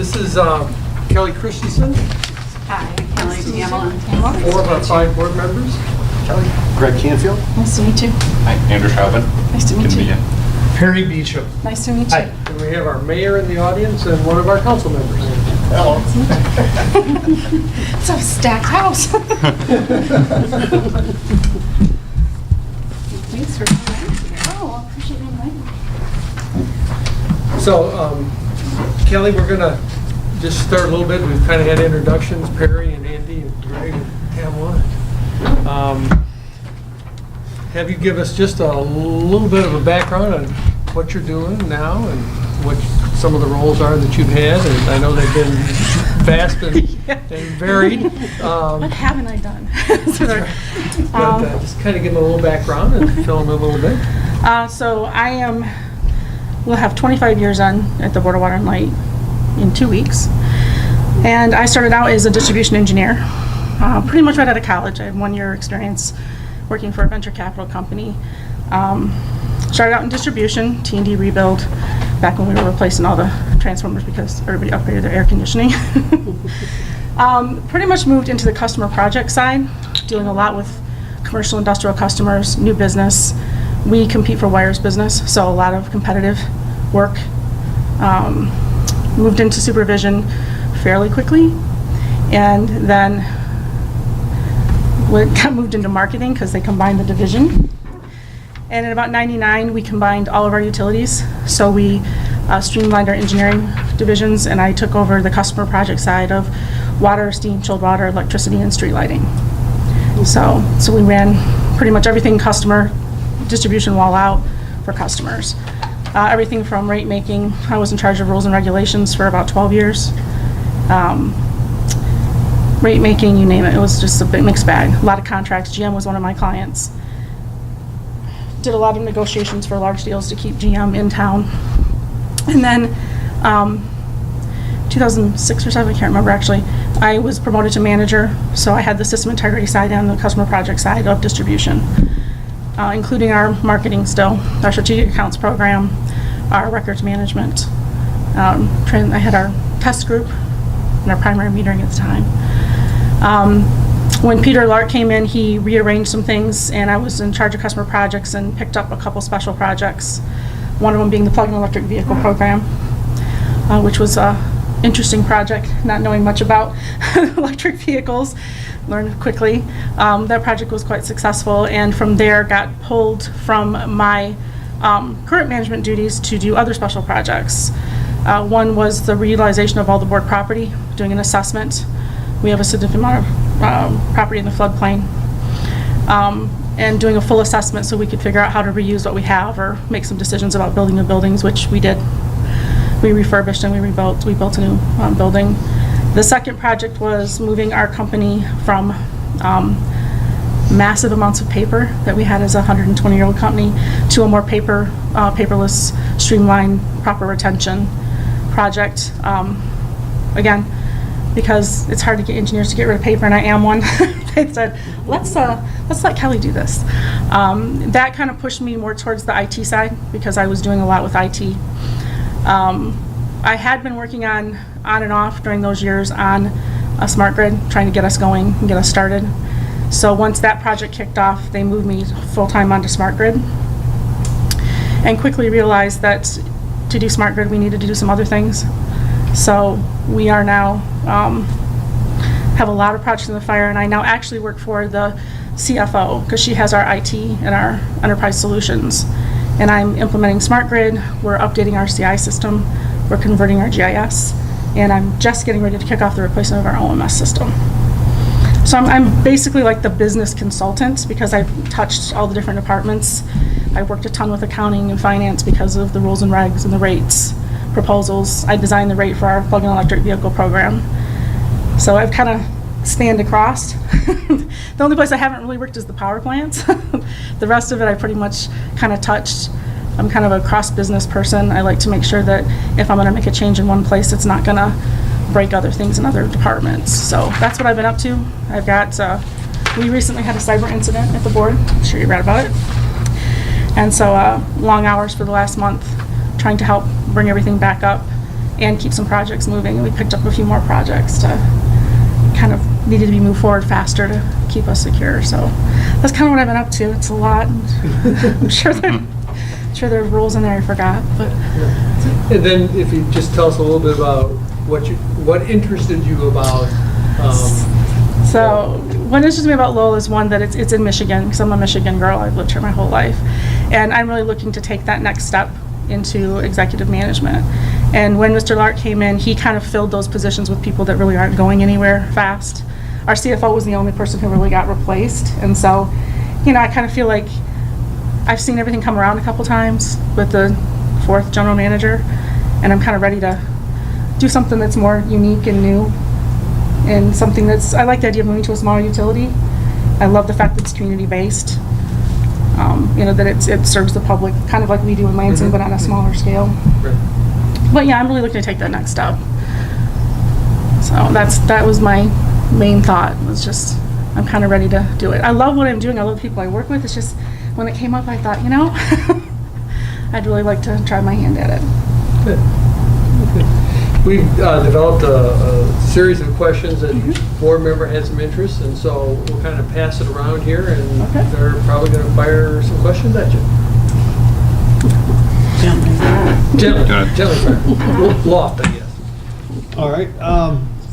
This is Kelly Christensen, Hi, Kelly Tamela. 4 of our 5 board members. Kelly. Greg Canfield. Nice to meet you. Hi, Andrew Chauvin. Nice to meet you. Perry Beecham. Nice to meet you. Hi. And we have our mayor in the audience and one of our council members. Hello. It's a stacked house. Thanks for coming. Oh, I appreciate you inviting me. So, Kelly, we're going to just start a little bit. We've kind of had introductions, Perry and Andy and Greg and Pamela. Have you give us just a little bit of a background on what you're doing now and what some of the roles are that you've had? And I know they've been vast and varied. What haven't I done? But just kind of give them a little background and fill them in a little bit. So we'll have 25 years on at the Board of Water and Light in 2 weeks. And I started out as a distribution engineer, pretty much right out of college. I had 1 year experience working for a venture capital company. Started out in distribution, T&D rebuild, back when we were replacing all the transformers because everybody upgraded their air conditioning. Pretty much moved into the customer project side, dealing a lot with commercial industrial customers, new business. We compete for wires business, so a lot of competitive work. Moved into supervision fairly quickly, and then got moved into marketing because they combined the division. And in about '99, we combined all of our utilities, so we streamlined our engineering divisions, and I took over the customer project side of water, steam, chilled water, electricity, and street lighting. So we ran pretty much everything customer, distribution wall out for customers. Everything from rate making. I was in charge of rules and regulations for about 12 years. Rate making, you name it. It was just a big mixed bag. A lot of contracts. GM was one of my clients. Did a lot of negotiations for large deals to keep GM in town. And then 2006 or 7, I can't remember actually, I was promoted to manager. So I had the system integrity side and the customer project side of distribution. Including our marketing still, our strategic accounts program, our records management. I had our test group and our primary metering at the time. When Peter Lark came in, he rearranged some things, and I was in charge of customer projects and picked up a couple special projects. One of them being the plug-in electric vehicle program, which was an interesting project, not knowing much about electric vehicles. Learned quickly. That project was quite successful, and from there got pulled from my current management duties to do other special projects. One was the reutilization of all the board property, doing an assessment. We have a significant amount of property in the floodplain, and doing a full assessment so we could figure out how to reuse what we have or make some decisions about building new buildings, which we did. We refurbished and we rebuilt. We built a new building. The second project was moving our company from massive amounts of paper that we had as a 120-year-old company to a more paperless, streamlined, proper retention project. Again, because it's hard to get engineers to get rid of paper, and I am one. They said, let's let Kelly do this. That kind of pushed me more towards the IT side because I was doing a lot with IT. I had been working on and off during those years on a smart grid, trying to get us going and get us started. So once that project kicked off, they moved me full-time onto smart grid, and quickly realized that to do smart grid, we needed to do some other things. So we are now, have a lot of projects in the fire, and I now actually work for the CFO because she has our IT and our enterprise solutions. And I'm implementing smart grid, we're updating our CI system, we're converting our GIS, and I'm just getting ready to kick off the replacement of our OMS system. So I'm basically like the business consultant because I've touched all the different departments. I worked a ton with accounting and finance because of the rules and regs and the rates, proposals. I designed the rate for our plug-in electric vehicle program. So I've kind of spanned across. The only place I haven't really worked is the power plants. The rest of it I pretty much kind of touched. I'm kind of a cross-business person. I like to make sure that if I'm going to make a change in one place, it's not going to break other things in other departments. So that's what I've been up to. I've got, we recently had a cyber incident at the board. I'm sure you read about it. And so long hours for the last month trying to help bring everything back up and keep some projects moving. And we picked up a few more projects to kind of needed to be moved forward faster to keep us secure. So that's kind of what I've been up to. It's a lot. I'm sure there are rules in there I forgot, but. And then if you just tell us a little bit about what interested you about. So what interests me about Lowell is one that it's in Michigan, because I'm a Michigan girl. I've lived here my whole life, and I'm really looking to take that next step into executive management. And when Mr. Lark came in, he kind of filled those positions with people that really aren't going anywhere fast. Our CFO was the only person who really got replaced, and so, I kind of feel like I've seen everything come around a couple times with the fourth general manager, and I'm kind of ready to do something that's more unique and new, and something I like the idea of moving to a smaller utility. I love the fact that it's community-based, that it serves the public, kind of like we do in Lansing, but on a smaller scale. Right. But yeah, I'm really looking to take that next step. So that was my main thought, was just, I'm kind of ready to do it. I love what I'm doing. I love the people I work with. It's just, when it came up, I thought, I'd really like to try my hand at it. Good. We've developed a series of questions that each board member had some interest, and so we'll kind of pass it around here, and Okay. they're probably going to fire some questions at you. Gently fire. Loft, I guess. All right.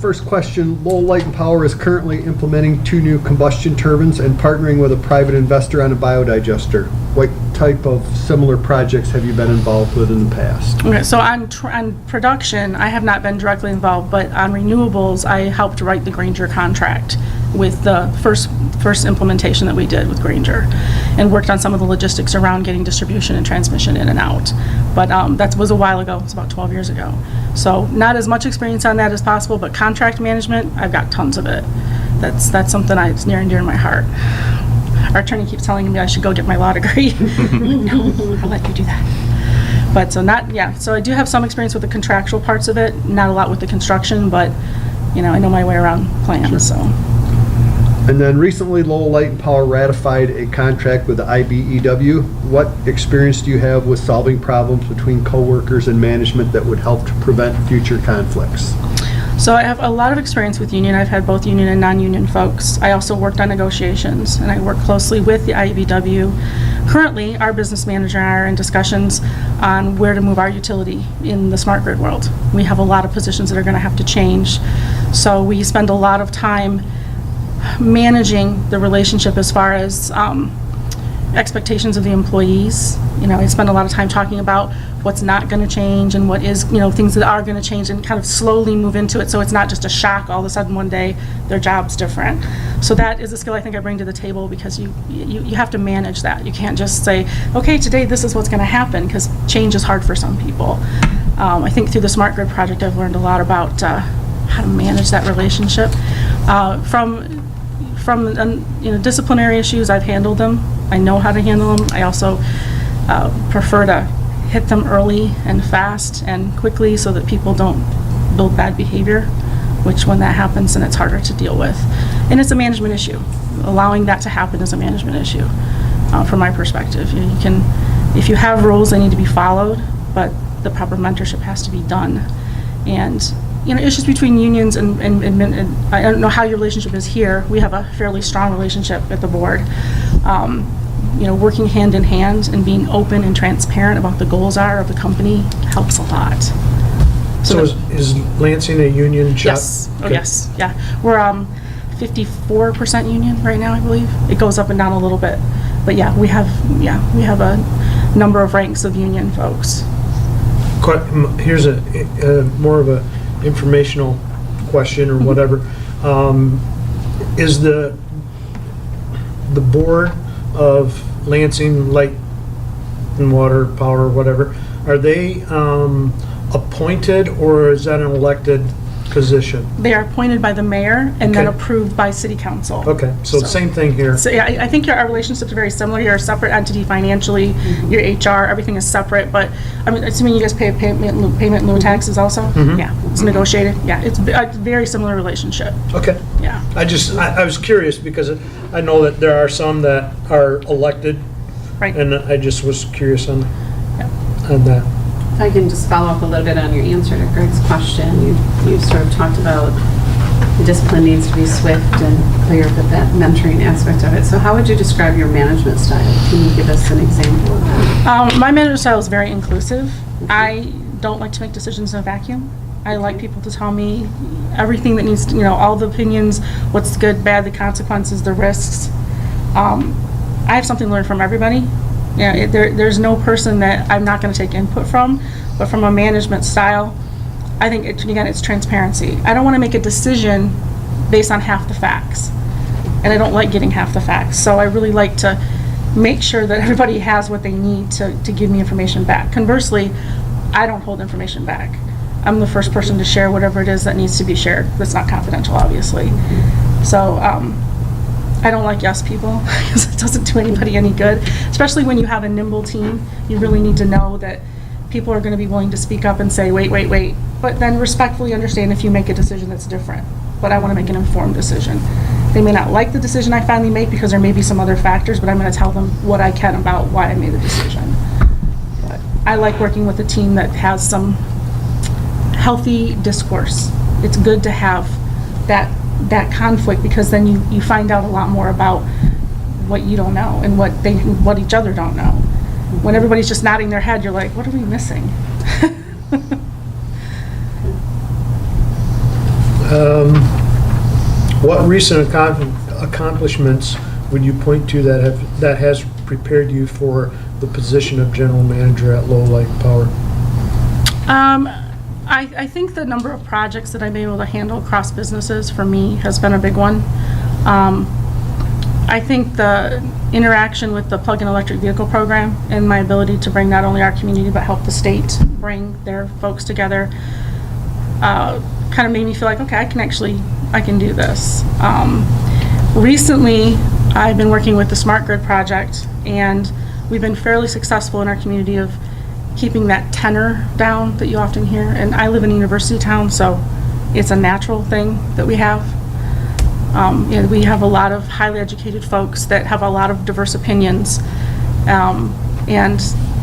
First question, Lowell Light and Power is currently implementing 2 new combustion turbines and partnering with a private investor on a biodigester. What type of similar projects have you been involved with in the past? Okay, so on production, I have not been directly involved, but on renewables, I helped write the Granger contract with the first implementation that we did with Granger, and worked on some of the logistics around getting distribution and transmission in and out. But that was a while ago. It was about 12 years ago. So not as much experience on that as possible, but contract management, I've got tons of it. That's something that's near and dear to my heart. Our attorney keeps telling me I should go get my law degree. No, I'll let you do that. But so I do have some experience with the contractual parts of it, not a lot with the construction, but I know my way around plans, so. And then recently, Lowell Light and Power ratified a contract with the IBEW. What experience do you have with solving problems between coworkers and management that would help to prevent future conflicts? So I have a lot of experience with union. I've had both union and non-union folks. I also worked on negotiations, and I work closely with the IBEW. Currently, our business manager and I are in discussions on where to move our utility in the smart grid world. We have a lot of positions that are going to have to change. So we spend a lot of time managing the relationship as far as expectations of the employees. I spend a lot of time talking about what's not going to change and what is, things that are going to change, and kind of slowly move into it, so it's not just a shock all of a sudden one day their job's different. So that is a skill I think I bring to the table, because you have to manage that. You can't just say, okay, today this is what's going to happen, because change is hard for some people. I think through the Smart Grid project I've learned a lot about how to manage that relationship. From disciplinary issues, I've handled them. I know how to handle them. I also prefer to hit them early and fast and quickly, so that people don't build bad behavior, which when that happens, then it's harder to deal with. And it's a management issue. Allowing that to happen is a management issue from my perspective. If you have rules, they need to be followed, but the proper mentorship has to be done. And issues between unions and I don't know how your relationship is here. We have a fairly strong relationship at the board. Working hand in hand and being open and transparent about the goals of the company helps a lot. So is Lansing a union shop? Yes. Oh, yes. Yeah. We're 54% union right now, I believe. It goes up and down a little bit, but we have a number of ranks of union folks. Here's a more of a informational question or whatever. Is the board of Lansing Light and Water, Power, whatever, are they appointed, or is that an elected position? They are appointed by the mayor and then Okay. approved by city council. Okay, so same thing here. So I think our relationships are very similar. You're a separate entity financially. Your HR, everything is separate. But I'm assuming you guys pay payment in lieu of taxes also. Yeah, it's negotiated. Yeah, it's a very similar relationship. Okay. Yeah. I was curious because I know that there are some that are elected, Right. and I just was curious on Yeah. that. If I can just follow up a little bit on your answer to Greg's question, you sort of talked about the discipline needs to be swift and clear, but that mentoring aspect of it. So how would you describe your management style? Can you give us an example of that? My management style is very inclusive. I don't like to make decisions in a vacuum. I like people to tell me everything that needs to, all the opinions, what's good, bad, the consequences, the risks. I have something to learn from everybody. There's no person that I'm not going to take input from, but from a management style, I think, it's transparency. I don't want to make a decision based on half the facts, and I don't like getting half the facts. So I really like to make sure that everybody has what they need to give me information back. Conversely, I don't hold information back. I'm the first person to share whatever it is that needs to be shared. That's not confidential, obviously. So I don't like yes people, because it doesn't do anybody any good, especially when you have a nimble team. You really need to know that people are going to be willing to speak up and say, wait, but then respectfully understand if you make a decision that's different. But I want to make an informed decision. They may not like the decision I finally make because there may be some other factors, but I'm going to tell them what I can about why I made the decision. But I like working with a team that has some healthy discourse. It's good to have that conflict, because then you find out a lot more about what you don't know and what each other don't know. When everybody's just nodding their head, you're like, what are we missing? What recent accomplishments would you point to that has prepared you for the position of general manager at Lowell Light and Power? I think the number of projects that I'm able to handle across businesses for me has been a big one. I think the interaction with the plug-in electric vehicle program and my ability to bring not only our community but help the state bring their folks together kind of made me feel like, okay, I can do this. Recently, I've been working with the Smart Grid project, and we've been fairly successful in our community of keeping that tenor down that you often hear. And I live in a university town, so it's a natural thing that we have. We have a lot of highly educated folks that have a lot of diverse opinions. And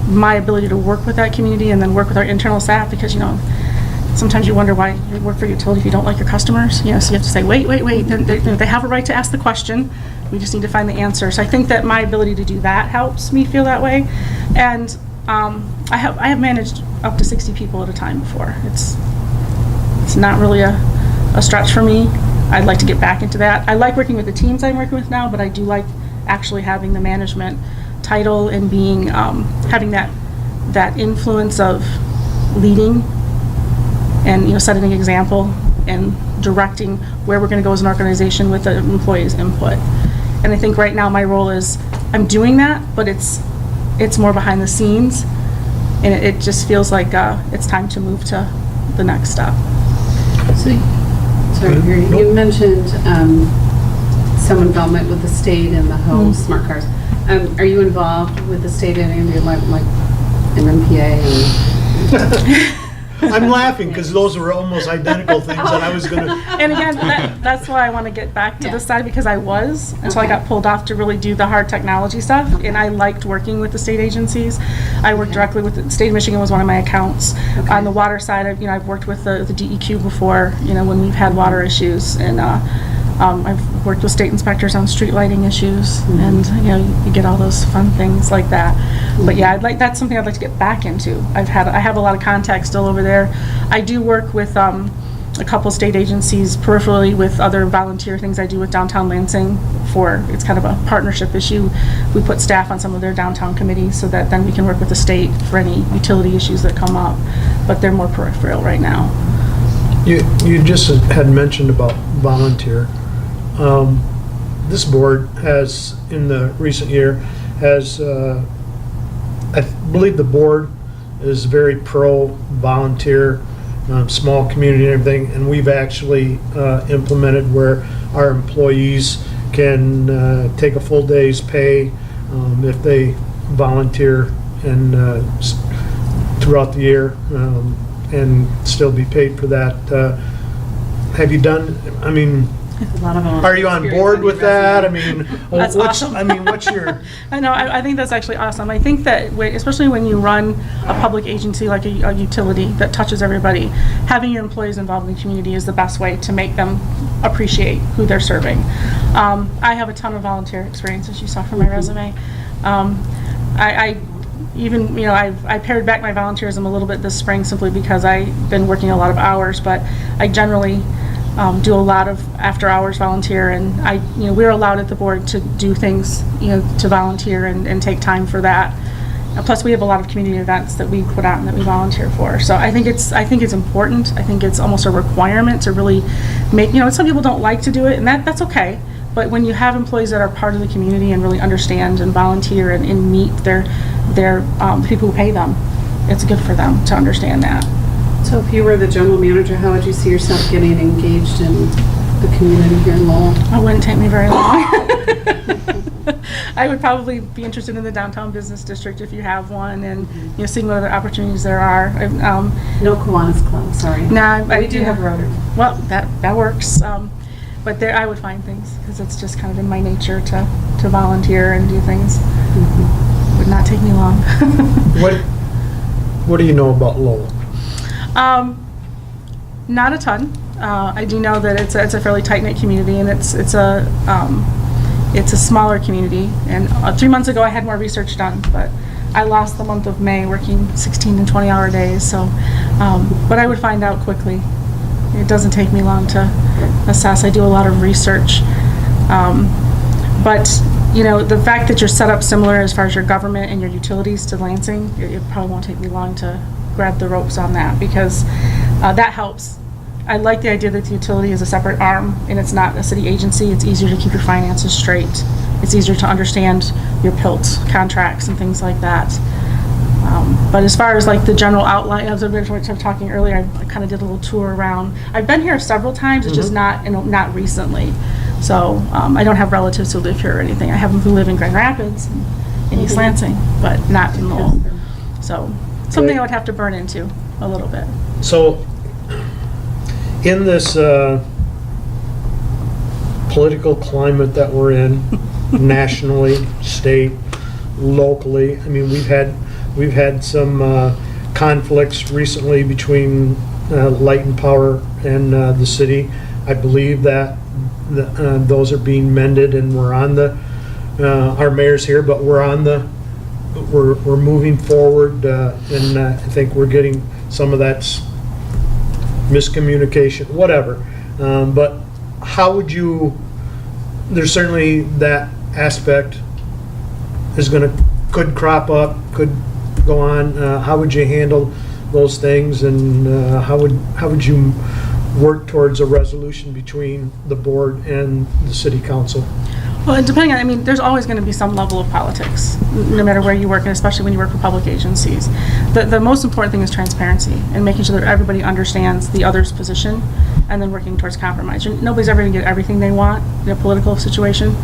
my ability to work with that community and then work with our internal staff, because, sometimes you wonder why you work for a utility if you don't like your customers. So you have to say, wait. They have a right to ask the question. We just need to find the answer. So I think that my ability to do that helps me feel that way. And I have managed up to 60 people at a time before. It's not really a stretch for me. I'd like to get back into that. I like working with the teams I'm working with now, but I do like actually having the management title and being having that influence of leading and setting an example and directing where we're going to go as an organization with the employees' input. And I think right now my role is I'm doing that, but it's more behind the scenes, and it just feels like it's time to move to the next step. Sorry, you mentioned some involvement with the state and the whole smart cars. Are you involved with the state in any like MMPA? I'm laughing because those were almost identical things that I was going to... And again, that's why I want to get back to this side, because I was, until I got pulled off to really do the hard technology stuff, and I liked working with the state agencies. I worked directly with the state of Michigan, was one of my accounts. On the water side, I've worked with the DEQ before, when we've had water issues, and I've worked with state inspectors on street lighting issues, and you get all those fun things like that. But yeah, that's something I'd like to get back into. I have a lot of contacts still over there. I do work with a couple state agencies peripherally with other volunteer things I do with Downtown Lansing. It's kind of a partnership issue. We put staff on some of their downtown committees so that then we can work with the state for any utility issues that come up. But they're more peripheral right now. You just had mentioned about volunteer. This board has, in the recent year, I believe the board is very pro-volunteer, small community and everything, and we've actually implemented where our employees can take a full day's pay if they volunteer and throughout the year and still be paid for that. Have you done, A lot of volunteer Are you on experience board on with your that? I resume. mean, That's what's, awesome. I mean, what's your, I know, I think that's actually awesome. I think that, especially when you run a public agency like a utility that touches everybody, having your employees involved in the community is the best way to make them appreciate who they're serving. I have a ton of volunteer experience, as you saw from my resume. I even, I pared back my volunteerism a little bit this spring simply because I've been working a lot of hours, but I generally do a lot of after-hours volunteer, and we're allowed at the board to do things, to volunteer and take time for that. Plus, we have a lot of community events that we put on that we volunteer for. So I think it's important. I think it's almost a requirement to really make, some people don't like to do it, and that's okay. But when you have employees that are part of the community and really understand and volunteer and meet their the people who pay them, it's good for them to understand that. So if you were the general manager, how would you see yourself getting engaged in the community here in Lowell? It wouldn't take me very long. I would probably be interested in the downtown business district if you have one, and seeing what other opportunities there are. No Kiwanis Club, sorry. Nah, We do have Rotary. Well, that works. But there, I would find things because it's just kind of in my nature to volunteer and do things. Would not take me long. what do you know about Lowell? Not a ton. I do know that it's a fairly tight-knit community, and it's a smaller community. And 3 months ago, I had more research done, but I lost the month of May working 16 and 20-hour days. So, but I would find out quickly. It doesn't take me long to assess. I do a lot of research, but the fact that you're set up similar as far as your government and your utilities to Lansing, it probably won't take me long to grab the ropes on that, because that helps. I like the idea that the utility is a separate arm and it's not a city agency. It's easier to keep your finances straight. It's easier to understand your PILT contracts and things like that. But as far as like the general outline, as I was talking earlier, I kind of did a little tour around. I've been here several times, it's just not recently. So I don't have relatives who live here or anything. I have them who live in Grand Rapids and in East Lansing, but not in Lowell. So something I would have to burn into a little bit. So, in this political climate that we're in, nationally, state, locally, I mean, we've had some conflicts recently between Light and Power and the city. I believe that those are being mended, and we're on our mayor's here, but we're moving forward, and I think we're getting some of that's miscommunication, whatever. But how would you? There's certainly that aspect could crop up, could go on. How would you handle those things, and how would you work towards a resolution between the board and the city council? Well, depending on, there's always going to be some level of politics, no matter where you work, and especially when you work for public agencies. The most important thing is transparency and making sure that everybody understands the other's position and then working towards compromise. Nobody's ever going to get everything they want in a political situation.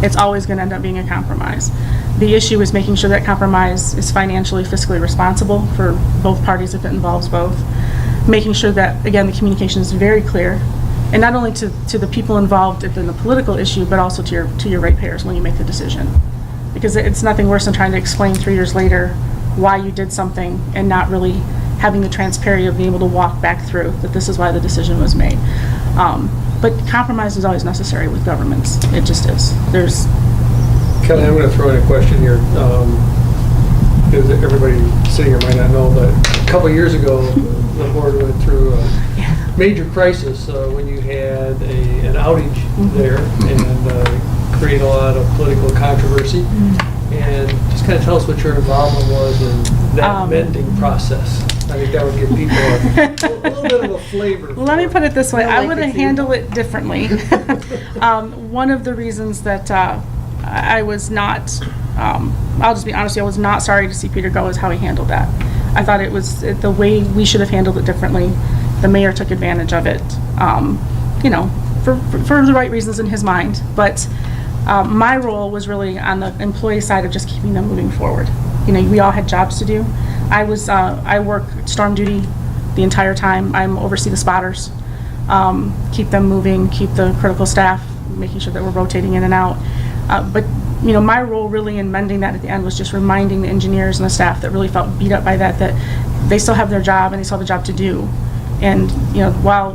It's always going to end up being a compromise. The issue is making sure that compromise is financially, fiscally responsible for both parties if it involves both. Making sure that, again, the communication is very clear, and not only to the people involved in the political issue, but also to your ratepayers when you make the decision. Because it's nothing worse than trying to explain 3 years later why you did something and not really having the transparency of being able to walk back through that this is why the decision was made. But compromise is always necessary with governments. It just is. Kelly, I'm going to throw in a question here. Because everybody sitting here might not know, but a couple of years ago, the board went through a major crisis when you had an outage there and created a lot of political controversy. And just kind of tell us what your involvement was in that mending process. I think that would give people a little bit of a flavor. Let me put it this way. I I like would it have too. handled it differently. One of the reasons that I was not, I'll just be honest with you, I was not sorry to see Peter go is how he handled that. I thought it was the way we should have handled it differently. The mayor took advantage of it, for the right reasons in his mind. But my role was really on the employee side of just keeping them moving forward. We all had jobs to do. I work storm duty the entire time. I oversee the spotters. keep them moving, keep the critical staff, making sure that we're rotating in and out. But, you know, my role really in mending that at the end was just reminding the engineers and the staff that really felt beat up by that they still have their job and they still have a job to do. And, you know, while